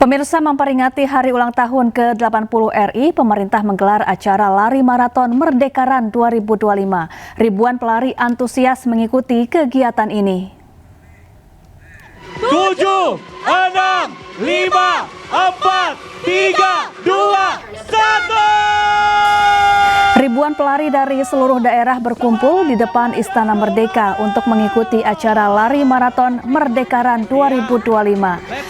Pemirsa, memperingati hari ulang tahun ke-80 RI, pemerintah menggelar acara lari maraton Merdekaran 2025. Ribuan pelari antusias mengikuti kegiatan ini. 7, 6, 5, 4, 3, 2, 1. Ribuan pelari dari seluruh daerah berkumpul di depan Istana Merdeka untuk mengikuti acara lari maraton Merdekaran 2025.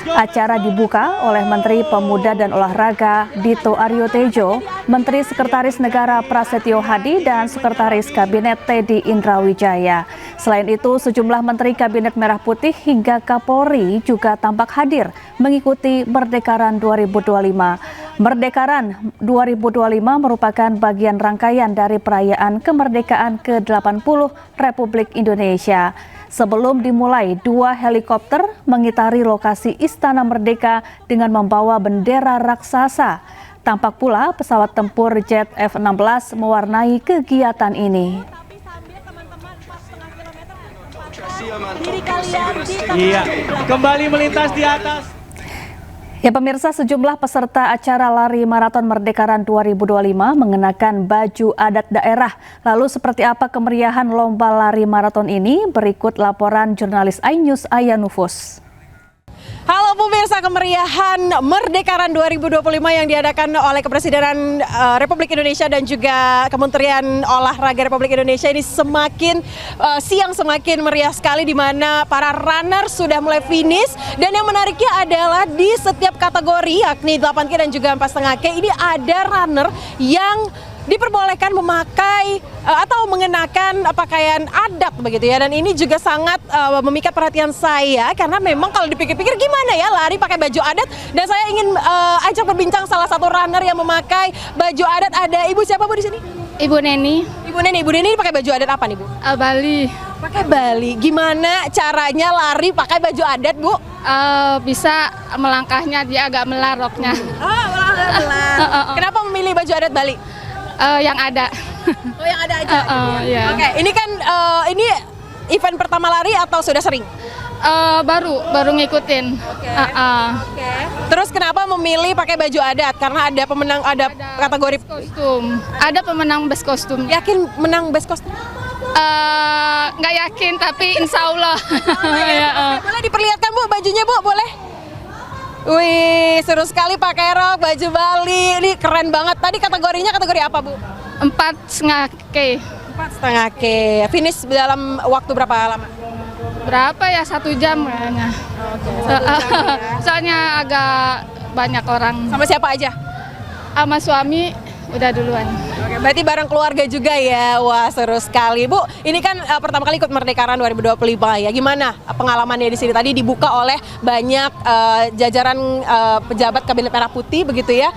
Acara dibuka oleh Menteri Pemuda dan Olahraga Dito Aryo Tejo, Menteri Sekretaris Negara Prasetyo Hadi, dan Sekretaris Kabinet Teddy Indrawijaya. Selain itu, sejumlah Menteri Kabinet Merah Putih hingga Kapolri juga tampak hadir mengikuti Merdekaran 2025. Merdekaran 2025 merupakan bagian rangkaian dari perayaan kemerdekaan ke-80 Republik Indonesia. Sebelum dimulai, 2 helikopter mengitari lokasi Istana Merdeka dengan membawa bendera raksasa. Tampak pula pesawat tempur jet F-16 mewarnai kegiatan ini. Iya, kembali melintas di atas. Ya pemirsa, sejumlah peserta acara lari maraton Merdekaran 2025 mengenakan baju adat daerah. Lalu seperti apa kemeriahan lomba lari maraton ini? Berikut laporan jurnalis iNews Aya Nufus. Halo pemirsa, kemeriahan Merdekaran 2025 yang diadakan oleh Kepresidenan Republik Indonesia dan juga Kementerian Olahraga Republik Indonesia ini semakin siang semakin meriah sekali, di mana para runner sudah mulai finish. Dan yang menariknya adalah di setiap kategori, yakni 8K dan juga 4,5K, ini ada runner yang diperbolehkan memakai atau mengenakan pakaian adat begitu ya. Dan ini juga sangat memikat perhatian saya, karena memang kalau dipikir-pikir gimana ya lari pakai baju adat. Dan saya ingin ajak berbincang salah satu runner yang memakai baju adat. Ada Ibu siapa Bu di sini? Ibu Neni. Ibu Neni pakai baju adat apa nih Bu? Bali. Pakai Bali. Gimana caranya lari pakai baju adat Bu? Bisa melangkahnya dia agak melaroknya. Kenapa memilih baju adat Bali? Yang ada. Oh, yang ada aja. Iya. Oke, ini kan ini event pertama lari atau sudah sering? Baru ngikutin. Terus kenapa memilih pakai baju adat? Karena ada pemenang, ada kategori kostum. Ada pemenang best kostum. Yakin menang best kostum? Nggak yakin, tapi insya Allah. Boleh diperlihatkan Bu bajunya Bu, boleh? Wih, seru sekali pakai rok, baju Bali. Ini keren banget. Tadi kategorinya kategori apa Bu? 4,5K. 4,5K. Finish dalam waktu berapa lama? Berapa ya? 1 jam kayaknya. Soalnya agak banyak orang. Sama siapa aja? Sama suami udah duluan. Oke, berarti bareng keluarga juga ya. Wah, seru sekali Bu. Ini kan pertama kali ikut Merdekaran 2025 ya. Gimana pengalamannya di sini? Tadi dibuka oleh banyak jajaran pejabat Kabinet Merah Putih begitu ya.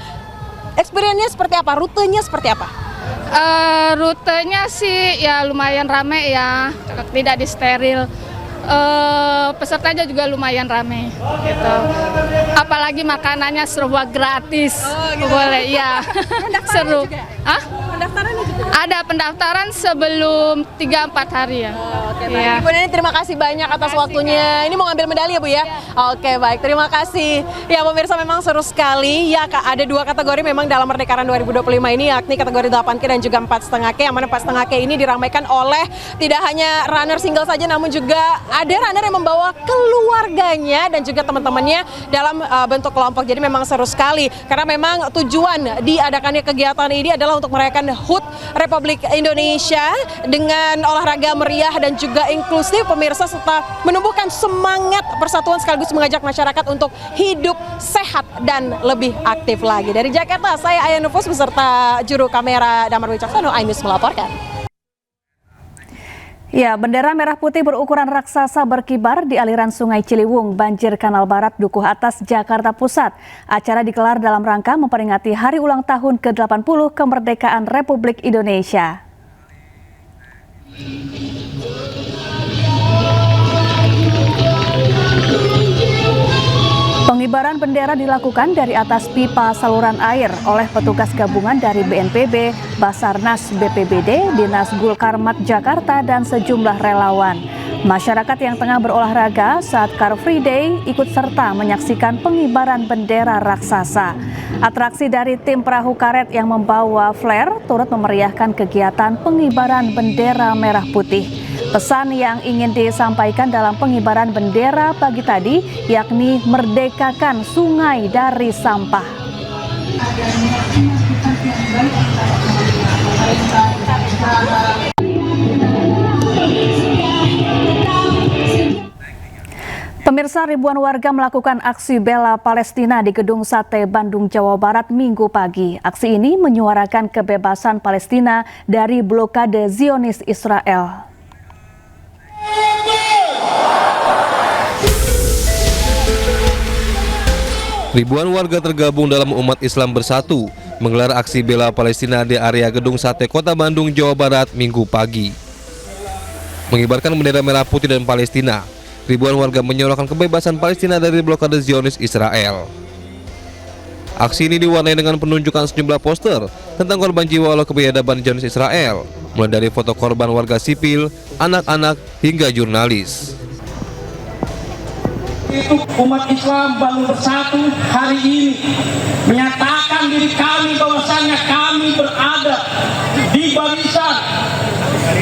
Experience-nya seperti apa? Rutenya seperti apa? Rutenya sih ya lumayan rame ya, tidak disteril. Pesertanya juga lumayan rame gitu. Apalagi makanannya serba gratis. Gitu. Boleh ya. Seru. Juga? Hah? Pendaftarannya juga? Ada pendaftaran sebelum 3-4 hari ya. Oke, baik. Ya. Ibu Neni, terima kasih banyak atas waktunya. Ini mau ngambil medali ya Bu ya? Oke, baik. Terima kasih. Ya pemirsa, memang seru sekali. Ya, ada 2 kategori memang dalam Merdekaran 2025 ini, yakni kategori 8K dan juga 4,5K. Yang mana 4,5K ini diramaikan oleh tidak hanya runner single saja, namun juga ada runner yang membawa keluarganya dan juga teman-temannya dalam bentuk kelompok. Jadi memang seru sekali, karena memang tujuan diadakannya kegiatan ini adalah untuk merayakan HUT Republik Indonesia dengan olahraga meriah dan juga inklusif pemirsa, serta menumbuhkan semangat persatuan sekaligus mengajak masyarakat untuk hidup sehat dan lebih aktif lagi. Dari Jakarta, saya Aya Nufus beserta juru kamera Damar Wicaksono, iNews melaporkan. Ya, bendera merah putih berukuran raksasa berkibar di aliran Sungai Ciliwung, banjir Kanal Barat, Dukuh Atas, Jakarta Pusat. Acara digelar dalam rangka memperingati hari ulang tahun ke-80 kemerdekaan Republik Indonesia. Pengibaran bendera dilakukan dari atas pipa saluran air oleh petugas gabungan dari BNPB, Basarnas BPBD, Dinas Gul Karmat Jakarta, dan sejumlah relawan. Masyarakat yang tengah berolahraga saat Car Free Day ikut serta menyaksikan pengibaran bendera raksasa. Atraksi dari tim perahu karet yang membawa flare turut memeriahkan kegiatan pengibaran bendera merah putih. Pesan yang ingin disampaikan dalam pengibaran bendera pagi tadi yakni merdekakan sungai dari sampah. Pemirsa, ribuan warga melakukan aksi bela Palestina di Gedung Sate Bandung, Jawa Barat Minggu pagi. Aksi ini menyuarakan kebebasan Palestina dari blokade Zionis Israel. Ribuan warga tergabung dalam umat Islam bersatu menggelar aksi bela Palestina di area Gedung Sate Kota Bandung, Jawa Barat Minggu pagi. Mengibarkan bendera merah putih dan Palestina, ribuan warga menyuarakan kebebasan Palestina dari blokade Zionis Israel. Aksi ini diwarnai dengan penunjukan sejumlah poster tentang korban jiwa oleh kebiadaban Zionis Israel, mulai dari foto korban warga sipil, anak-anak, hingga jurnalis. Itu umat Islam Bandung Bersatu hari ini menyatakan diri kami bahwasanya kami berada di barisan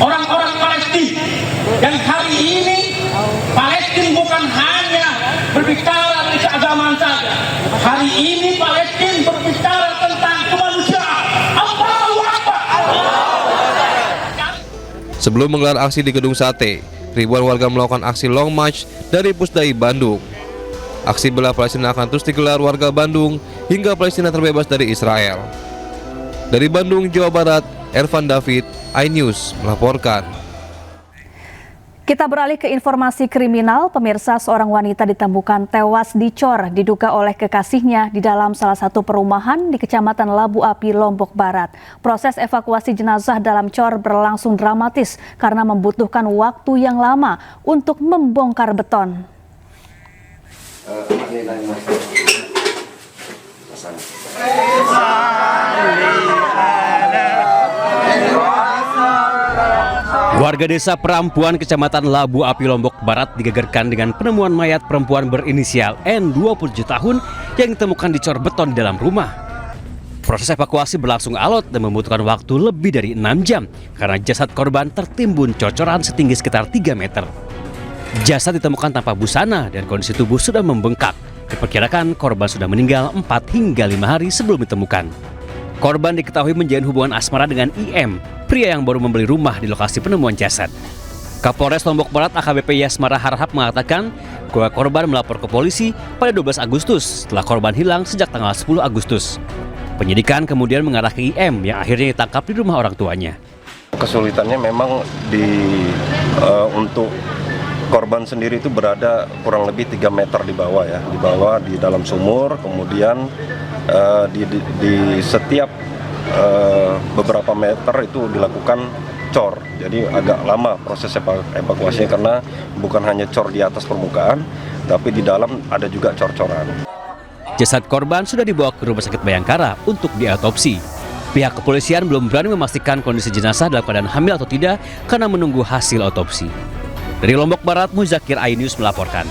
orang-orang Palestina, dan hari ini Palestina bukan hanya berbicara dari keagamaan saja. Hari ini Palestina berbicara tentang kemanusiaan. Allahu Akbar. Sebelum menggelar aksi di Gedung Sate, ribuan warga melakukan aksi long march dari Pusdai Bandung. Aksi bela Palestina akan terus digelar warga Bandung hingga Palestina terbebas dari Israel. Dari Bandung, Jawa Barat, Ervan David, iNews melaporkan. Kita beralih ke informasi kriminal. Pemirsa, seorang wanita ditemukan tewas dicor diduga oleh kekasihnya di dalam salah satu perumahan di Kecamatan Labu Api, Lombok Barat. Proses evakuasi jenazah dalam cor berlangsung dramatis karena membutuhkan waktu yang lama untuk membongkar beton. Warga desa Perampuan Kecamatan Labu Api Lombok Barat digegerkan dengan penemuan mayat perempuan berinisial N 27 tahun yang ditemukan dicor beton di dalam rumah. Proses evakuasi berlangsung alot dan membutuhkan waktu lebih dari 6 jam karena jasad korban tertimbun cocoran setinggi sekitar 3 meter. Jasad ditemukan tanpa busana dan kondisi tubuh sudah membengkak. Diperkirakan korban sudah meninggal 4 hingga 5 hari sebelum ditemukan. Korban diketahui menjalin hubungan asmara dengan IM, pria yang baru membeli rumah di lokasi penemuan jasad. Kapolres Lombok Barat AKBP Yasmara Harhab mengatakan bahwa korban melapor ke polisi pada 12 Agustus setelah korban hilang sejak tanggal 10 Agustus. Penyidikan kemudian mengarah ke IM yang akhirnya ditangkap di rumah orang tuanya. Kesulitannya memang untuk korban sendiri itu berada kurang lebih 3 meter di bawah ya, di bawah di dalam sumur, kemudian di setiap beberapa meter itu dilakukan cor. Jadi agak lama proses evakuasinya karena bukan hanya cor di atas permukaan, tapi di dalam ada juga cor-coran. Jasad korban sudah dibawa ke Rumah Sakit Bayangkara untuk diautopsi. Pihak kepolisian belum berani memastikan kondisi jenazah dalam keadaan hamil atau tidak karena menunggu hasil otopsi. Dari Lombok Barat, Muzakir, iNews melaporkan.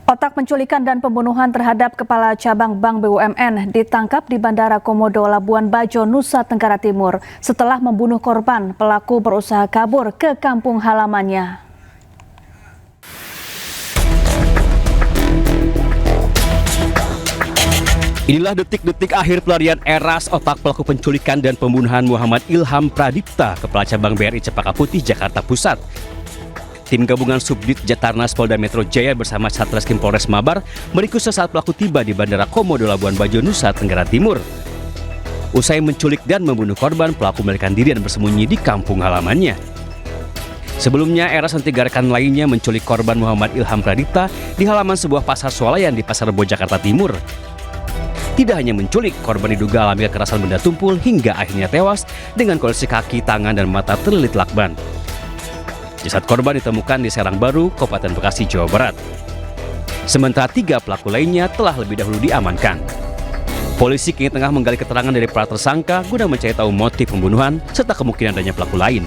Otak penculikan dan pembunuhan terhadap Kepala Cabang Bank BUMN ditangkap di Bandara Komodo, Labuan Bajo, Nusa Tenggara Timur. Setelah membunuh korban, pelaku berusaha kabur ke kampung halamannya. Inilah detik-detik akhir pelarian Eras, otak pelaku penculikan dan pembunuhan Muhammad Ilham Pradipta, Kepala Cabang BRI Cempaka Putih, Jakarta Pusat. Tim gabungan Subdit Jatarnas Polda Metro Jaya bersama Satreskrim Polres Mabar meringkus sesaat pelaku tiba di Bandara Komodo, Labuan Bajo, Nusa Tenggara Timur. Usai menculik dan membunuh korban, pelaku melarikan diri dan bersembunyi di kampung halamannya. Sebelumnya, Eras dan 3 rekan lainnya menculik korban Muhammad Ilham Pradipta di halaman sebuah pasar swalayan di Pasar Rebo, Jakarta Timur. Tidak hanya menculik, korban diduga alami kekerasan benda tumpul hingga akhirnya tewas dengan kondisi kaki, tangan, dan mata terlilit lakban. Jasad korban ditemukan di Serang Baru, Kabupaten Bekasi, Jawa Barat. Sementara 3 pelaku lainnya telah lebih dahulu diamankan. Polisi kini tengah menggali keterangan dari para tersangka guna mencari tahu motif pembunuhan serta kemungkinan adanya pelaku lain.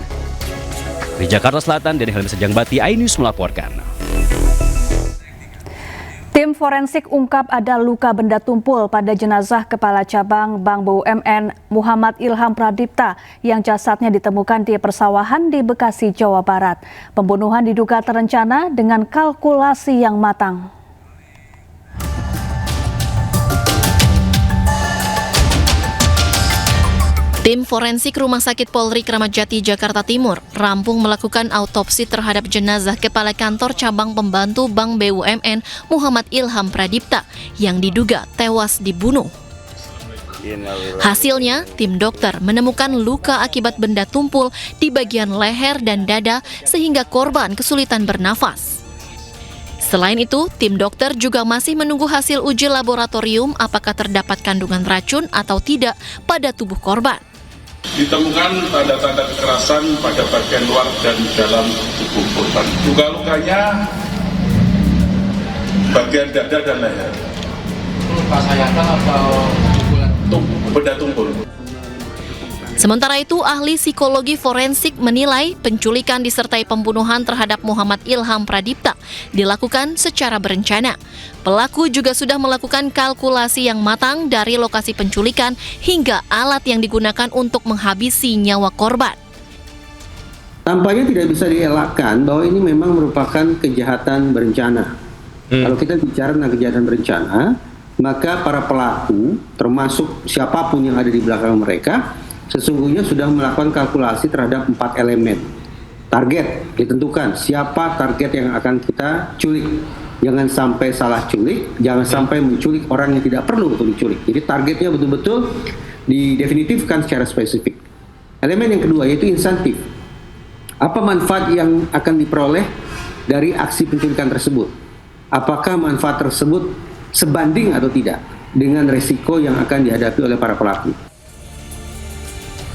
Di Jakarta Selatan, Deni Helmi Sejangbati, iNews melaporkan. Tim forensik ungkap ada luka benda tumpul pada jenazah Kepala Cabang Bank BUMN Muhammad Ilham Pradipta yang jasadnya ditemukan di persawahan di Bekasi, Jawa Barat. Pembunuhan diduga terencana dengan kalkulasi yang matang. Tim forensik Rumah Sakit Polri Kramat Jati, Jakarta Timur rampung melakukan autopsi terhadap jenazah Kepala Kantor Cabang Pembantu Bank BUMN Muhammad Ilham Pradipta yang diduga tewas dibunuh. Hasilnya, tim dokter menemukan luka akibat benda tumpul di bagian leher dan dada sehingga korban kesulitan bernafas. Selain itu, tim dokter juga masih menunggu hasil uji laboratorium apakah terdapat kandungan racun atau tidak pada tubuh korban. Ditemukan tanda-tanda kekerasan pada bagian luar dan dalam tubuh korban. Luka-lukanya bagian dada dan leher. Luka sayatan atau benda tumpul. Sementara itu, ahli psikologi forensik menilai penculikan disertai pembunuhan terhadap Muhammad Ilham Pradipta dilakukan secara berencana. Pelaku juga sudah melakukan kalkulasi yang matang dari lokasi penculikan hingga alat yang digunakan untuk menghabisi nyawa korban. Tampaknya tidak bisa dielakkan bahwa ini memang merupakan kejahatan berencana. Kalau kita bicara tentang kejahatan berencana, maka para pelaku, termasuk siapapun yang ada di belakang mereka, sesungguhnya sudah melakukan kalkulasi terhadap 4 elemen. Target ditentukan, siapa target yang akan kita culik. Jangan sampai salah culik, jangan sampai menculik orang yang tidak perlu untuk diculik. Jadi targetnya betul-betul didefinitifkan secara spesifik. Elemen yang kedua yaitu insentif. Apa manfaat yang akan diperoleh dari aksi penculikan tersebut? Apakah manfaat tersebut sebanding atau tidak dengan resiko yang akan dihadapi oleh para pelaku?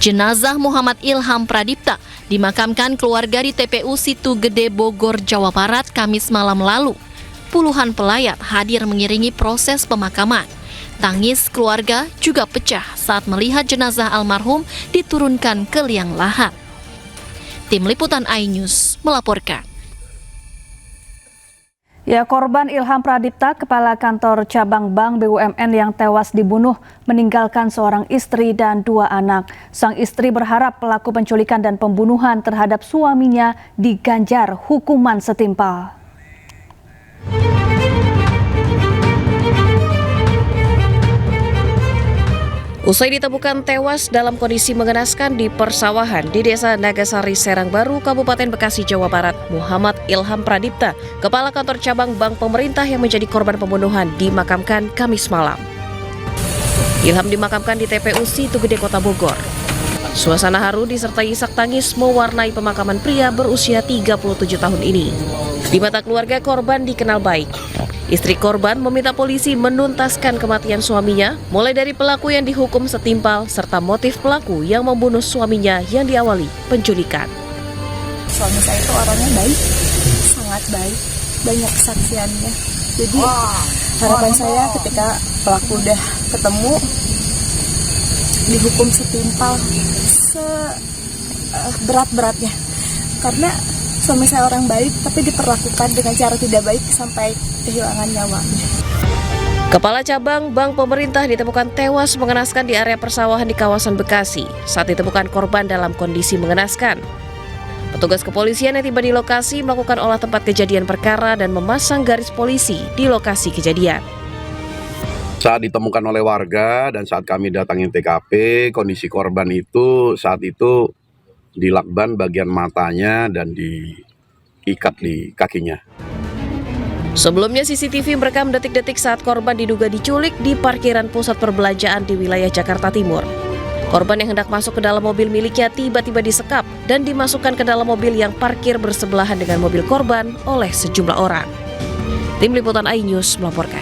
Jenazah Muhammad Ilham Pradipta dimakamkan keluarga di TPU Situ Gede, Bogor, Jawa Barat, Kamis malam lalu. Puluhan pelayat hadir mengiringi proses pemakaman. Tangis keluarga juga pecah saat melihat jenazah almarhum diturunkan ke liang lahat. Tim Liputan iNews melaporkan. Ya, korban Ilham Pradipta, Kepala Kantor Cabang Bank BUMN yang tewas dibunuh, meninggalkan seorang istri dan 2 anak. Sang istri berharap pelaku penculikan dan pembunuhan terhadap suaminya diganjar hukuman setimpal. Usai ditemukan tewas dalam kondisi mengenaskan di persawahan di Desa Nagasari, Serang Baru, Kabupaten Bekasi, Jawa Barat, Muhammad Ilham Pradipta, Kepala Kantor Cabang Bank Pemerintah yang menjadi korban pembunuhan, dimakamkan Kamis malam. Ilham dimakamkan di TPU Situ Gede, Kota Bogor. Suasana haru disertai isak tangis mewarnai pemakaman pria berusia 37 tahun ini. Di mata keluarga, korban dikenal baik. Istri korban meminta polisi menuntaskan kematian suaminya, mulai dari pelaku yang dihukum setimpal, serta motif pelaku yang membunuh suaminya yang diawali penculikan. Suami saya itu orangnya baik, sangat baik, banyak kesaksiannya. Jadi harapan saya ketika pelaku udah ketemu, dihukum setimpal, seberat-beratnya. Karena suami saya orang baik, tapi diperlakukan dengan cara tidak baik sampai kehilangan nyawanya. Kepala Cabang Bank Pemerintah ditemukan tewas mengenaskan di area persawahan di kawasan Bekasi. Saat ditemukan korban dalam kondisi mengenaskan, petugas kepolisian yang tiba di lokasi melakukan olah tempat kejadian perkara dan memasang garis polisi di lokasi kejadian. Saat ditemukan oleh warga dan saat kami datangin TKP, kondisi korban itu saat itu dilakban bagian matanya dan diikat di kakinya. Sebelumnya CCTV merekam detik-detik saat korban diduga diculik di parkiran pusat perbelanjaan di wilayah Jakarta Timur. Korban yang hendak masuk ke dalam mobil miliknya tiba-tiba disekap dan dimasukkan ke dalam mobil yang parkir bersebelahan dengan mobil korban oleh sejumlah orang. Tim Liputan iNews melaporkan.